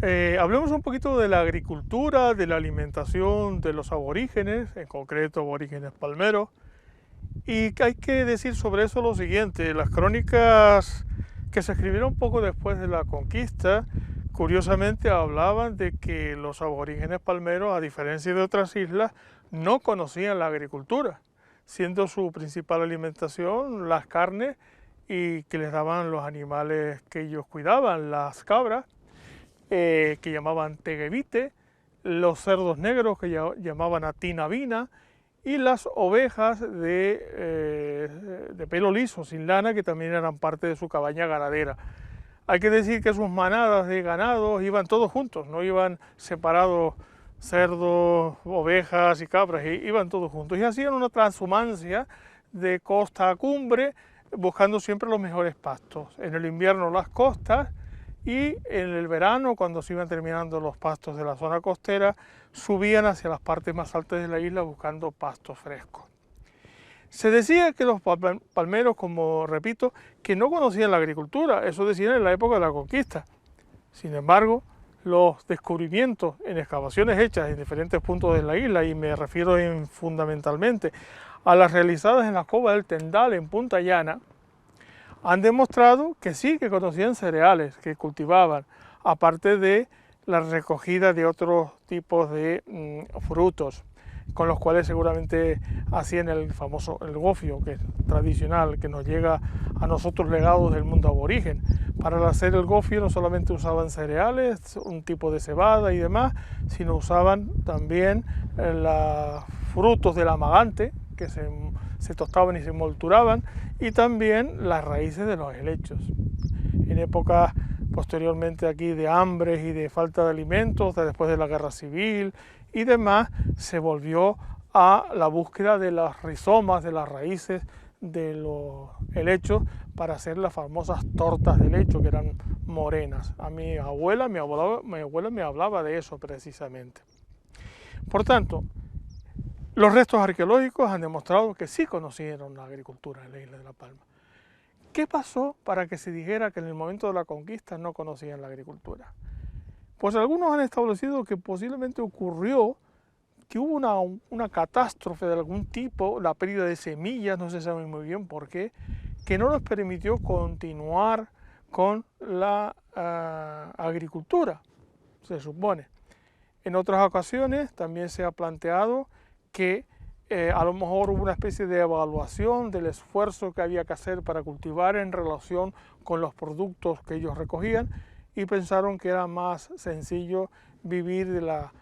Hablemos un poquito de la agricultura, de la alimentación de los aborígenes, en concreto aborígenes palmeros. Y hay que decir sobre eso lo siguiente: las crónicas que se escribieron poco después de la conquista, curiosamente hablaban de que los aborígenes palmeros, a diferencia de otras islas, no conocían la agricultura, siendo su principal alimentación las carnes y que les daban los animales que ellos cuidaban, las cabras, que llamaban teguevite, los cerdos negros que llamaban atinavina, y las ovejas de pelo liso, sin lana, que también eran parte de su cabaña ganadera. Hay que decir que sus manadas de ganados iban todos juntos, no iban separados cerdos, ovejas y cabras, iban todos juntos y hacían una transhumancia de costa a cumbre, buscando siempre los mejores pastos. En el invierno las costas, y en el verano, cuando se iban terminando los pastos de la zona costera, subían hacia las partes más altas de la isla buscando pastos frescos. Se decía que los palmeros, como repito, que no conocían la agricultura, eso decían en la época de la conquista. Sin embargo, los descubrimientos en excavaciones hechas en diferentes puntos de la isla, y me refiero fundamentalmente a las realizadas en la Cova del Tendal en Punta Llana, han demostrado que sí, que conocían cereales, que cultivaban, aparte de la recogida de otros tipos de frutos, con los cuales seguramente hacían el famoso el gofio, que es tradicional, que nos llega a nosotros legados del mundo aborigen. Para hacer el gofio no solamente usaban cereales, un tipo de cebada y demás, sino usaban también los frutos del amagante, que se tostaban y se molturaban, y también las raíces de los helechos. En épocas posteriormente aquí de hambres y de falta de alimentos, después de la guerra civil y demás, se volvió a la búsqueda de las rizomas, de las raíces de los helechos, para hacer las famosas tortas de helecho, que eran morenas. A mi abuela me hablaba de eso precisamente. Por tanto, los restos arqueológicos han demostrado que sí conocieron la agricultura en la isla de La Palma. ¿Qué pasó para que se dijera que en el momento de la conquista no conocían la agricultura? Pues algunos han establecido que posiblemente ocurrió que hubo una catástrofe de algún tipo, la pérdida de semillas, no se sabe muy bien por qué, que no nos permitió continuar con la agricultura, se supone. En otras ocasiones también se ha planteado que a lo mejor hubo una especie de evaluación del esfuerzo que había que hacer para cultivar en relación con los productos que ellos recogían, y pensaron que era más sencillo vivir de la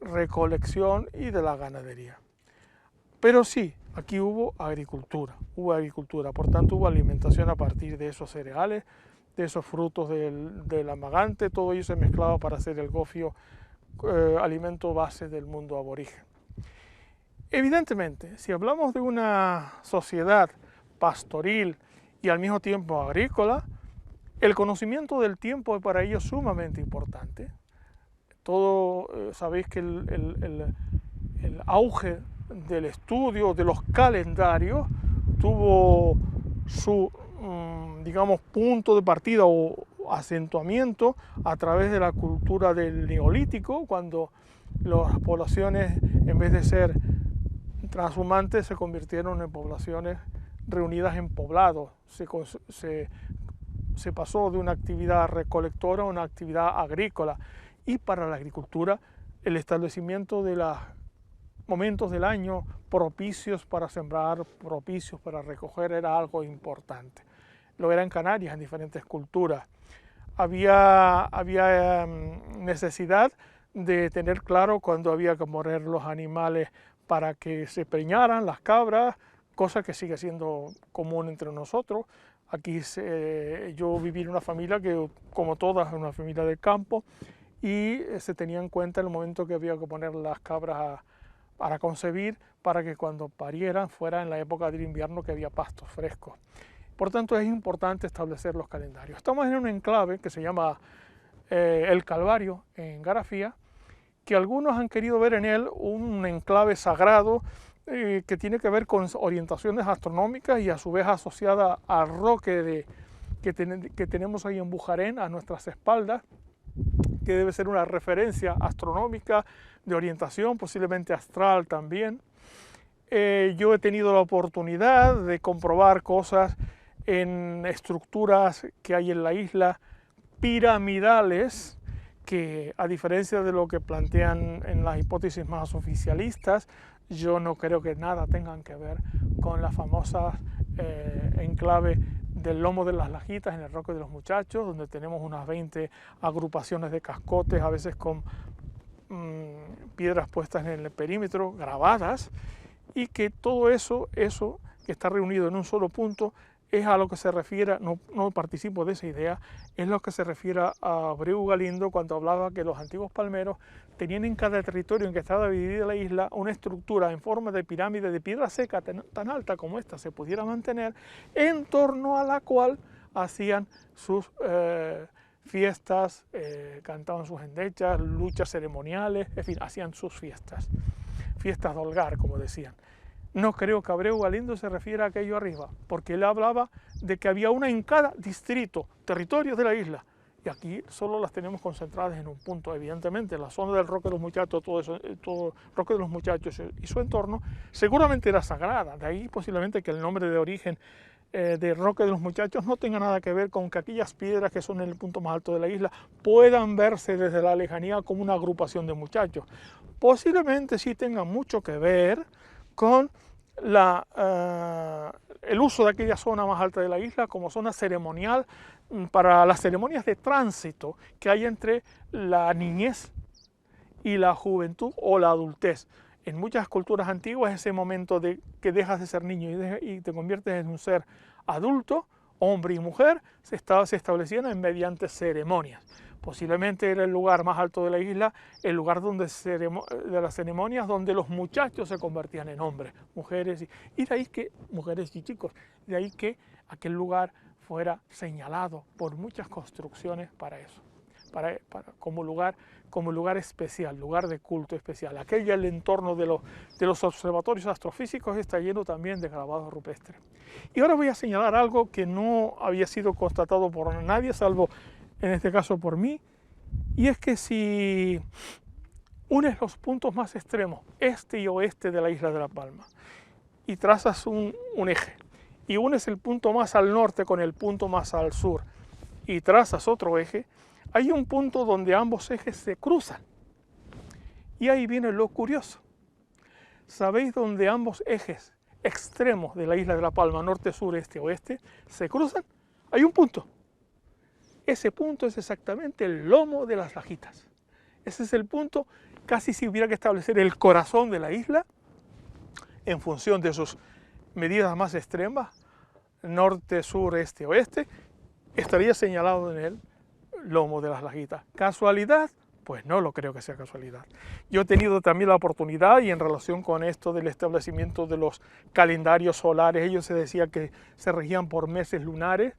recolección y de la ganadería. Pero sí, aquí hubo agricultura, por tanto hubo alimentación a partir de esos cereales, de esos frutos del amagante, todo ello se mezclaba para hacer el gofio, alimento base del mundo aborigen. Evidentemente, si hablamos de una sociedad pastoril y al mismo tiempo agrícola, el conocimiento del tiempo es para ellos sumamente importante. Sabéis que el auge del estudio de los calendarios tuvo su, digamos, punto de partida o acentuamiento a través de la cultura del Neolítico, cuando las poblaciones, en vez de ser transhumantes, se convirtieron en poblaciones reunidas en poblados. Se pasó de una actividad recolectora a una actividad agrícola, y para la agricultura el establecimiento de los momentos del año propicios para sembrar, propicios para recoger, era algo importante. Lo era en Canarias, en diferentes culturas. Había necesidad de tener claro cuándo había que morir los animales para que se preñaran, las cabras, cosa que sigue siendo común entre nosotros. Aquí yo viví en una familia que, como todas, es una familia del campo, y se tenía en cuenta el momento que había que poner las cabras para concebir, para que cuando parieran fuera en la época del invierno, que había pastos frescos. Por tanto, es importante establecer los calendarios. Estamos en un enclave que se llama El Calvario, en Garafía, que algunos han querido ver en él un enclave sagrado, que tiene que ver con orientaciones astronómicas y a su vez asociada al roque que tenemos ahí en Bujarén, a nuestras espaldas, que debe ser una referencia astronómica, de orientación, posiblemente astral también. Yo he tenido la oportunidad de comprobar cosas en estructuras que hay en la isla piramidales, que a diferencia de lo que plantean en las hipótesis más oficialistas, yo no creo que nada tengan que ver con la famosa enclave del Lomo de las Lajitas en el Roque de los Muchachos, donde tenemos unas 20 agrupaciones de cascotes, a veces con piedras puestas en el perímetro, grabadas, y que todo eso que está reunido en un solo punto es a lo que se refiere, no participo de esa idea, es lo que se refiere a Abreu Galindo cuando hablaba que los antiguos palmeros tenían en cada territorio en que estaba dividida la isla una estructura en forma de pirámide de piedra seca tan alta como esta se pudiera mantener, en torno a la cual hacían sus fiestas, cantaban sus endechas, luchas ceremoniales, en fin, hacían sus fiestas de holgar, como decían. No creo que Abreu Galindo se refiera a aquello arriba, porque él hablaba de que había una en cada distrito, territorio de la isla, y aquí solo las tenemos concentradas en un punto. Evidentemente, la zona del Roque de los Muchachos, todo Roque de los Muchachos y su entorno, seguramente era sagrada, de ahí posiblemente que el nombre de origen de Roque de los Muchachos no tenga nada que ver con que aquellas piedras que son en el punto más alto de la isla puedan verse desde la lejanía como una agrupación de muchachos. Posiblemente sí tenga mucho que ver con el uso de aquella zona más alta de la isla como zona ceremonial para las ceremonias de tránsito que hay entre la niñez y la juventud o la adultez. En muchas culturas antiguas ese momento de que dejas de ser niño y te conviertes en un ser adulto, hombre y mujer, se establecían mediante ceremonias. Posiblemente era el lugar más alto de la isla, el lugar de las ceremonias donde los muchachos se convertían en hombres, mujeres y de ahí que, mujeres y chicos, de ahí que aquel lugar fuera señalado por muchas construcciones para eso, como lugar especial, lugar de culto especial. Aquel el entorno de los observatorios astrofísicos está lleno también de grabados rupestres. Y ahora voy a señalar algo que no había sido constatado por nadie, salvo en este caso por mí, y es que si unes los puntos más extremos, este y oeste de la isla de La Palma, y trazas un eje, y unes el punto más al norte con el punto más al sur, y trazas otro eje, hay un punto donde ambos ejes se cruzan. Y ahí viene lo curioso. ¿Sabéis dónde ambos ejes extremos de la isla de La Palma, norte, sur, este, oeste, se cruzan? Hay un punto. Ese punto es exactamente el Lomo de las Lajitas. Ese es el punto, casi si hubiera que establecer el corazón de la isla, en función de sus medidas más extremas, norte, sur, este, oeste, estaría señalado en el Lomo de las Lajitas. ¿Casualidad? Pues no lo creo que sea casualidad. Yo he tenido también la oportunidad, y en relación con esto del establecimiento de los calendarios solares, ellos se decía que se regían por meses lunares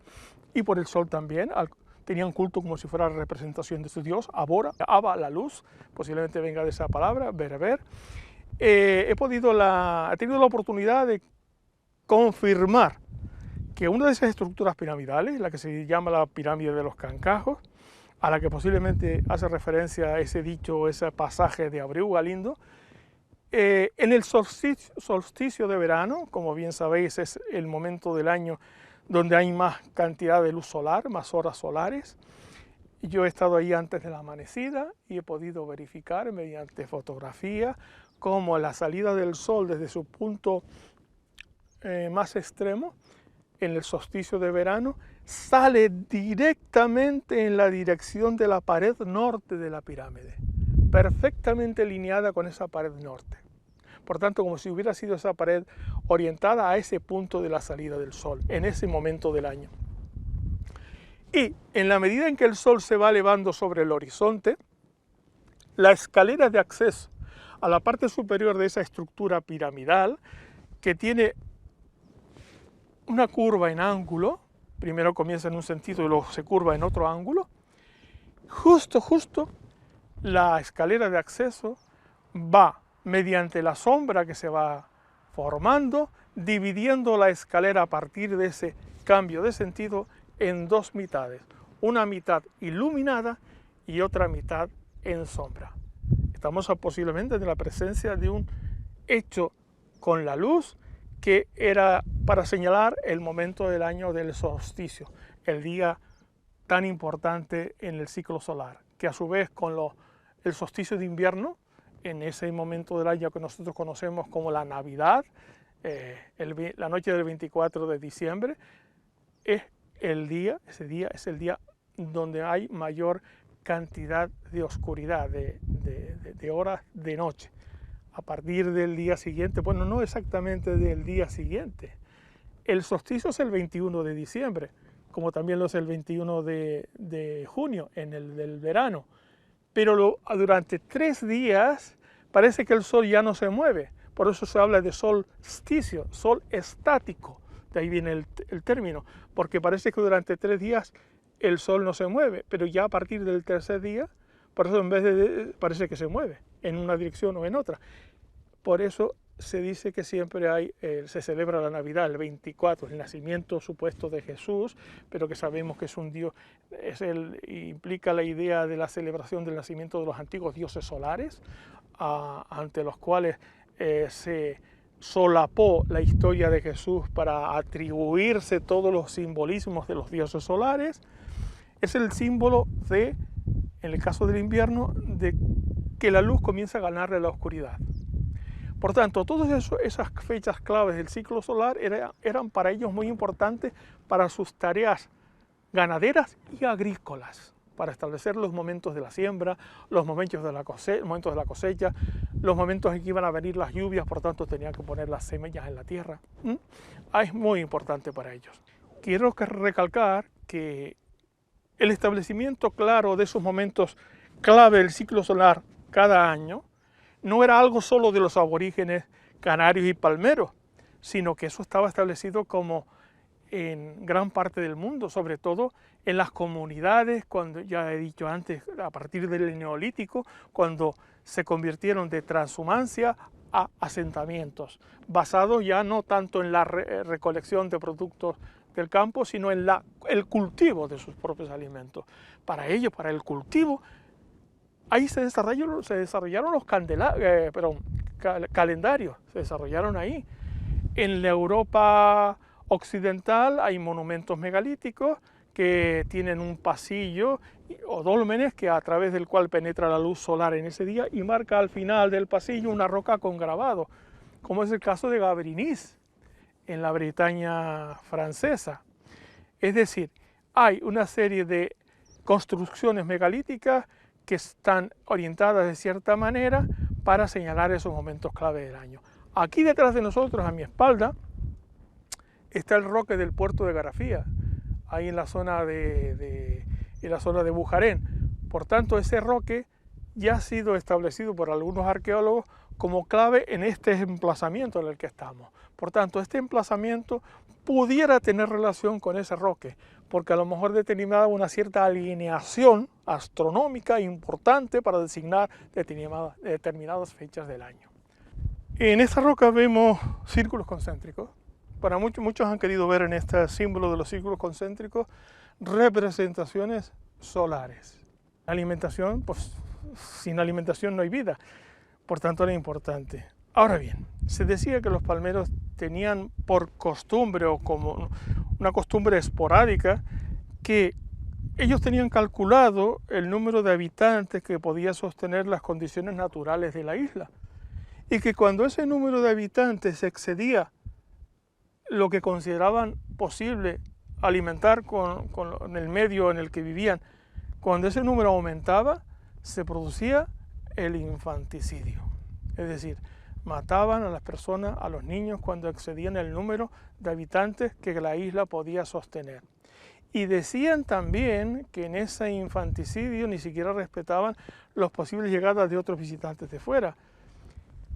y por el sol también. Tenían culto como si fuera la representación de su dios, Aba, la luz, posiblemente venga de esa palabra, bereber. He tenido la oportunidad de confirmar que una de esas estructuras piramidales, la que se llama la pirámide de los Cancajos, a la que posiblemente hace referencia a ese dicho, ese pasaje de Abreu Galindo, en el solsticio de verano, como bien sabéis, es el momento del año donde hay más cantidad de luz solar, más horas solares. Yo he estado ahí antes de la amanecida y he podido verificar mediante fotografía cómo la salida del sol desde su punto más extremo, en el solsticio de verano, sale directamente en la dirección de la pared norte de la pirámide, perfectamente alineada con esa pared norte. Por tanto, como si hubiera sido esa pared orientada a ese punto de la salida del sol, en ese momento del año. Y en la medida en que el sol se va elevando sobre el horizonte, la escalera de acceso a la parte superior de esa estructura piramidal, que tiene una curva en ángulo, primero comienza en un sentido y luego se curva en otro ángulo, justo la escalera de acceso va mediante la sombra que se va formando, dividiendo la escalera a partir de ese cambio de sentido en dos mitades, una mitad iluminada y otra mitad en sombra. Estamos posiblemente en la presencia de un hecho con la luz que era para señalar el momento del año del solsticio, el día tan importante en el ciclo solar, que a su vez con el solsticio de invierno, en ese momento del año que nosotros conocemos como la Navidad, la noche del 24 de diciembre, ese día es el día donde hay mayor cantidad de oscuridad, de horas de noche. A partir del día siguiente, bueno, no exactamente del día siguiente. El solsticio es el 21 de diciembre, como también lo es el 21 de junio, en el del verano. Pero durante 3 días parece que el sol ya no se mueve. Por eso se habla de solsticio, sol estático. De ahí viene el término, porque parece que durante 3 días el sol no se mueve, pero ya a partir del tercer día, por eso en vez de parece que se mueve en una dirección o en otra. Por eso se dice que siempre se celebra la Navidad el 24, el nacimiento supuesto de Jesús, pero que sabemos que es un Dios, implica la idea de la celebración del nacimiento de los antiguos dioses solares, ante los cuales se solapó la historia de Jesús para atribuirse todos los simbolismos de los dioses solares. Es el símbolo en el caso del invierno, de que la luz comienza a ganarle a la oscuridad. Por tanto, todas esas fechas claves del ciclo solar eran para ellos muy importantes para sus tareas ganaderas y agrícolas, para establecer los momentos de la siembra, los momentos de la cosecha, los momentos en que iban a venir las lluvias, por tanto tenían que poner las semillas en la tierra. Es muy importante para ellos. Quiero recalcar que el establecimiento claro de esos momentos clave del ciclo solar cada año no era algo solo de los aborígenes canarios y palmeros, sino que eso estaba establecido como en gran parte del mundo, sobre todo en las comunidades, cuando ya he dicho antes, a partir del Neolítico, cuando se convirtieron de transhumancia a asentamientos, basados ya no tanto en la recolección de productos del campo, sino en el cultivo de sus propios alimentos. Para ello, para el cultivo, ahí se desarrollaron los calendarios, se desarrollaron ahí. En la Europa occidental hay monumentos megalíticos que tienen un pasillo o dólmenes a través del cual penetra la luz solar en ese día y marca al final del pasillo una roca con grabado, como es el caso de Gavrinis, en la Bretaña francesa. Es decir, hay una serie de construcciones megalíticas que están orientadas de cierta manera para señalar esos momentos clave del año. Aquí detrás de nosotros, a mi espalda, está el roque del puerto de Garafía, ahí en la zona de Bujarén. Por tanto, ese roque ya ha sido establecido por algunos arqueólogos como clave en este emplazamiento en el que estamos. Por tanto, este emplazamiento pudiera tener relación con ese roque, porque a lo mejor determinaba una cierta alineación astronómica importante para designar determinadas fechas del año. En esta roca vemos círculos concéntricos. Para muchos han querido ver en este símbolo de los círculos concéntricos representaciones solares. La alimentación, pues sin alimentación no hay vida, por tanto era importante. Ahora bien, se decía que los palmeros tenían por costumbre o como una costumbre esporádica que ellos tenían calculado el número de habitantes que podía sostener las condiciones naturales de la isla y que cuando ese número de habitantes excedía lo que consideraban posible alimentar con el medio en el que vivían, cuando ese número aumentaba, se producía el infanticidio. Es decir, mataban a las personas, a los niños, cuando excedían el número de habitantes que la isla podía sostener. Y decían también que en ese infanticidio ni siquiera respetaban las posibles llegadas de otros visitantes de fuera.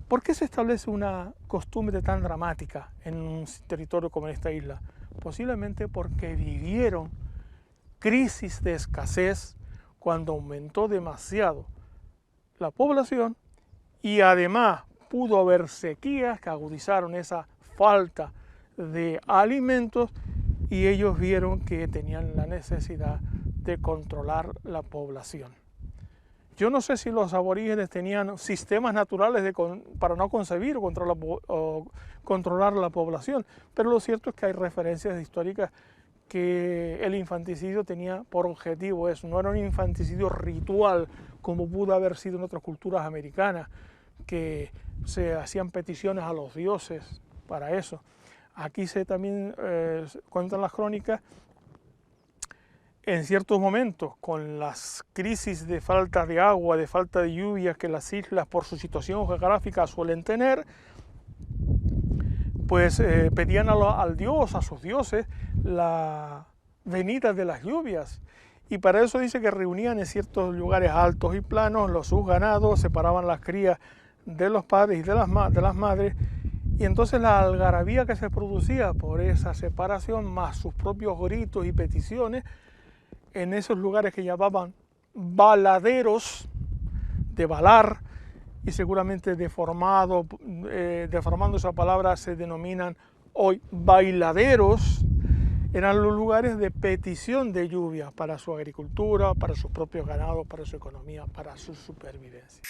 ¿Por qué se establece una costumbre tan dramática en un territorio como esta isla? Posiblemente porque vivieron crisis de escasez cuando aumentó demasiado la población y además pudo haber sequías que agudizaron esa falta de alimentos y ellos vieron que tenían la necesidad de controlar la población. Yo no sé si los aborígenes tenían sistemas naturales para no concebir o controlar la población, pero lo cierto es que hay referencias históricas que el infanticidio tenía por objetivo eso, no era un infanticidio ritual como pudo haber sido en otras culturas americanas, que se hacían peticiones a los dioses para eso. Aquí se también cuentan las crónicas, en ciertos momentos, con las crisis de falta de agua, de falta de lluvia que las islas por su situación geográfica suelen tener, pues pedían al dios, a sus dioses, la venida de las lluvias. Y para eso dice que reunían en ciertos lugares altos y planos sus ganados, separaban las crías de los padres y de las madres, y entonces la algarabía que se producía por esa separación, más sus propios gritos y peticiones, en esos lugares que llamaban baladeros, de balar, y seguramente deformando esa palabra se denominan hoy bailaderos, eran los lugares de petición de lluvia para su agricultura, para sus propios ganados, para su economía, para su supervivencia.